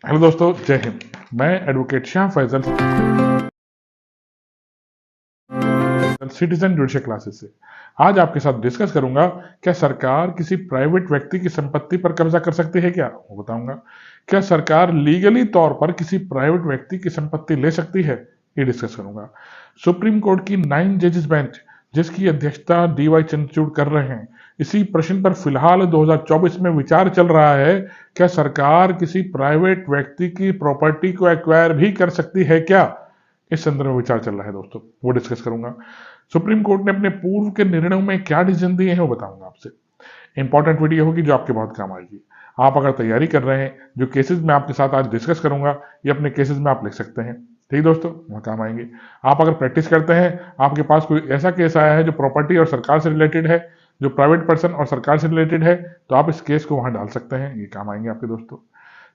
Hello दोस्तों, जय हिंद। मैं advocate Shah Faizal citizen judicial classes से आज आपके साथ डिस्कस करूंगा, क्या सरकार किसी प्राइवेट व्यक्ति की संपत्ति पर कब्जा कर सकती है? क्या वो बताऊंगा। क्या सरकार लीगली तौर पर किसी प्राइवेट व्यक्ति की संपत्ति ले सकती है? ये डिस्कस करूंगा। सुप्रीम कोर्ट की 9 जजेस बेंच, जिसकी अध्यक्षता DY चंद्रचूड़ कर रहे हैं, इसी प्रश्न पर फिलहाल 2024 में विचार चल रहा है। क्या सरकार किसी प्राइवेट व्यक्ति की प्रॉपर्टी को एक्वायर भी कर सकती है? क्या इस संदर्भ में विचार चल रहा है दोस्तों, वो डिस्कस करूंगा। सुप्रीम कोर्ट ने अपने पूर्व के निर्णयों में क्या डिसीजन दिए हैं वो बताऊंगा आपसे। इंपॉर्टेंट वीडियो होगी जो आपके बहुत काम आएगी। आप अगर तैयारी कर रहे हैं, जो केसेस मैं आपके साथ आज डिस्कस करूंगा, ये अपने केसेस में आप लिख सकते हैं। ठीक दोस्तों, वहाँ काम आएंगे। आप अगर प्रैक्टिस करते हैं, आपके पास कोई ऐसा केस आया है जो प्रॉपर्टी और सरकार से रिलेटेड है, जो प्राइवेट पर्सन और सरकार से रिलेटेड है, तो आप इस केस को वहां डाल सकते हैं। ये काम आएंगे आपके दोस्तों।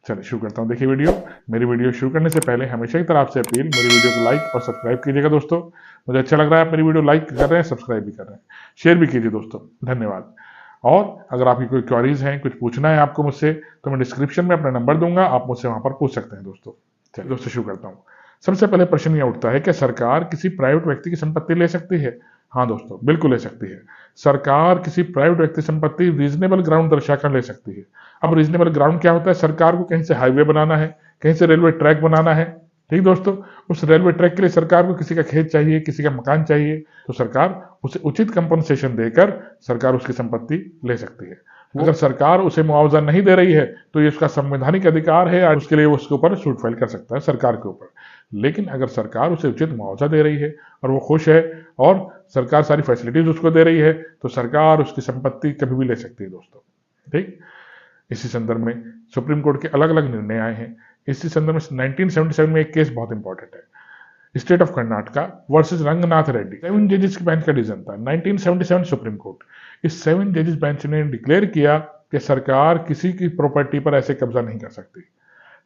चलिए शुरू करता हूँ। देखिए वीडियो, मेरी वीडियो शुरू करने से पहले हमेशा की तरह आपसे अपील, मेरी वीडियो को लाइक और सब्सक्राइब कीजिएगा दोस्तों। मुझे अच्छा लग रहा है आप मेरी वीडियो लाइक कर रहे हैं, सब्सक्राइब भी कर रहे हैं, शेयर भी कीजिए दोस्तों। धन्यवाद। और अगर आपकी कोई क्वेरीज हैं, कुछ पूछना है आपको मुझसे, तो मैं डिस्क्रिप्शन में अपना नंबर दूंगा, आप मुझसे वहां पर पूछ सकते हैं दोस्तों। चलिए दोस्तों शुरू करता हूँ। सबसे पहले प्रश्न यह उठता है, क्या सरकार किसी प्राइवेट व्यक्ति की संपत्ति ले सकती है? हाँ दोस्तों, बिल्कुल ले सकती है। सरकार किसी प्राइवेट व्यक्ति संपत्ति रीजनेबल ग्राउंड दर्शाकर ले सकती है। अब रीजनेबल ग्राउंड क्या होता है? सरकार को कहीं से हाईवे बनाना है, कहीं से रेलवे ट्रैक बनाना है। ठीक दोस्तों, उस रेलवे ट्रैक के लिए सरकार को किसी का खेत चाहिए, किसी का मकान चाहिए, तो सरकार उसे उचित कंपनसेशन देकर सरकार उसकी संपत्ति ले सकती है। अगर सरकार उसे मुआवजा नहीं दे रही है, तो ये उसका संवैधानिक अधिकार है और उसके लिए वो उसके ऊपर सूट फाइल कर सकता है सरकार के ऊपर। लेकिन अगर सरकार उसे उचित मुआवजा दे रही है और वो खुश है और सरकार सारी फैसिलिटीज उसको दे रही है, तो सरकार उसकी संपत्ति कभी भी ले सकती है दोस्तों। ठीक, इसी संदर्भ में सुप्रीम कोर्ट के अलग अलग निर्णय आए हैं। इसी संदर्भ में 1977 में एक केस बहुत इंपॉर्टेंट है, state of Karnataka versus Ranganath Reddy. 7 जजेस की बेंच का डिसीजन था 1977 सुप्रीम कोर्ट। इस 7 जजेस बेंच ने डिक्लेयर किया कि सरकार किसी की प्रॉपर्टी पर ऐसे कब्जा नहीं कर सकती।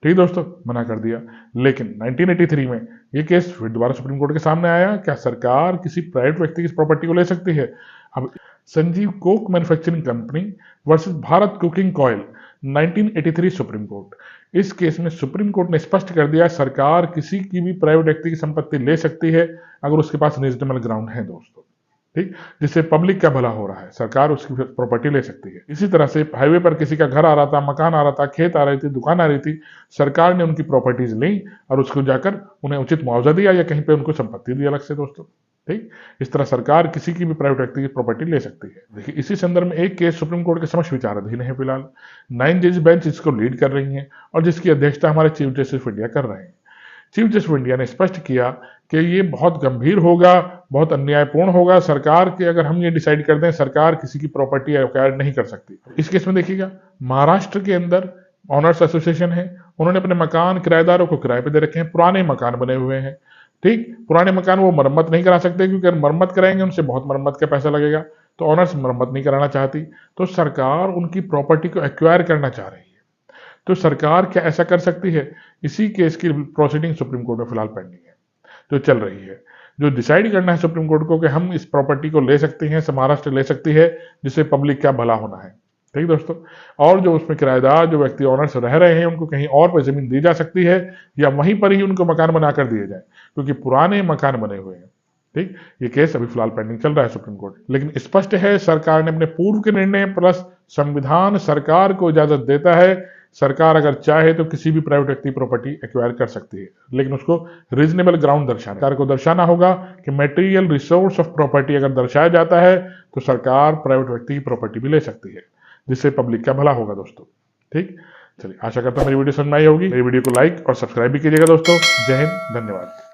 ठीक दोस्तों, मना कर दिया। लेकिन 1983 में ये केस फिर दोबारा सुप्रीम कोर्ट के सामने आया, क्या सरकार किसी प्राइवेट व्यक्ति की प्रॉपर्टी को ले सकती है? अब Sanjeev Coke manufacturing company versus Bharat cooking coil 1983 supreme court. इस केस में सुप्रीम कोर्ट ने स्पष्ट कर दिया, सरकार किसी की भी प्राइवेट व्यक्ति की संपत्ति ले सकती है अगर उसके पास रीजनेबल ग्राउंड है दोस्तों। ठीक, जिससे पब्लिक का भला हो रहा है, सरकार उसकी प्रॉपर्टी ले सकती है। इसी तरह से हाईवे पर किसी का घर आ रहा था, मकान आ रहा था, खेत आ रही थी, दुकान आ रही थी, सरकार ने उनकी प्रॉपर्टीज ली और उसको जाकर उन्हें उचित मुआवजा दिया या कहीं पे उनको संपत्ति दी अलग से दोस्तों। ठीक, इस तरह सरकार किसी की भी प्राइवेट व्यक्ति की प्रॉपर्टी ले सकती है। देखिए, इसी संदर्भ में एक केस सुप्रीम कोर्ट के समक्ष विचाराधीन है फिलहाल। 9 जज बेंच इसको लीड कर रही है और जिसकी अध्यक्षता हमारे चीफ जस्टिस ऑफ इंडिया कर रहे हैं। चीफ जस्टिस ऑफ इंडिया ने स्पष्ट किया कि ये बहुत गंभीर होगा, बहुत अन्यायपूर्ण होगा सरकार के, अगर हम ये डिसाइड कर दें सरकार किसी की प्रॉपर्टी एक्वायर नहीं कर सकती। इस केस में देखिएगा, महाराष्ट्र के अंदर ऑनर्स एसोसिएशन है, उन्होंने अपने मकान किराएदारों को किराए पे दे रखे हैं, पुराने मकान बने हुए हैं। ठीक, पुराने मकान वो मरम्मत नहीं करा सकते, क्योंकि अगर मरम्मत कराएंगे उनसे बहुत मरम्मत का पैसा लगेगा, तो ऑनर्स मरम्मत नहीं कराना चाहती, तो सरकार उनकी प्रॉपर्टी को एक्वायर करना चाह रही है। तो सरकार क्या ऐसा कर सकती है? इसी केस की प्रोसीडिंग सुप्रीम कोर्ट में फिलहाल पेंडिंग है, जो चल रही है। जो डिसाइड करना है सुप्रीम कोर्ट को कि हम इस प्रॉपर्टी को ले सकते हैं, महाराष्ट्र ले सकती है, जिससे पब्लिक का भला होना है। ठीक दोस्तों, और जो उसमें किराएदार जो व्यक्ति ऑनर्स रह रहे हैं, उनको कहीं और पर जमीन दी जा सकती है या वहीं पर ही उनको मकान बनाकर दिए जाए, क्योंकि पुराने मकान बने हुए हैं। ठीक, ये केस अभी फिलहाल पेंडिंग चल रहा है सुप्रीम कोर्ट। लेकिन स्पष्ट है, सरकार ने अपने पूर्व के निर्णय प्लस संविधान सरकार को इजाजत देता है, सरकार अगर चाहे तो किसी भी प्राइवेट व्यक्ति प्रॉपर्टी एक्वायर कर सकती है, लेकिन उसको रीजनेबल ग्राउंड सरकार को दर्शाना होगा कि मटेरियल रिसोर्स ऑफ प्रॉपर्टी अगर दर्शाया जाता है तो सरकार प्राइवेट व्यक्ति की प्रॉपर्टी भी ले सकती है, जिससे पब्लिक का भला होगा दोस्तों। ठीक, चलिए आशा करता हूं मेरी वीडियो समझ में आई होगी। मेरी वीडियो को लाइक और सब्सक्राइब भी कीजिएगा दोस्तों। जय हिंद, धन्यवाद।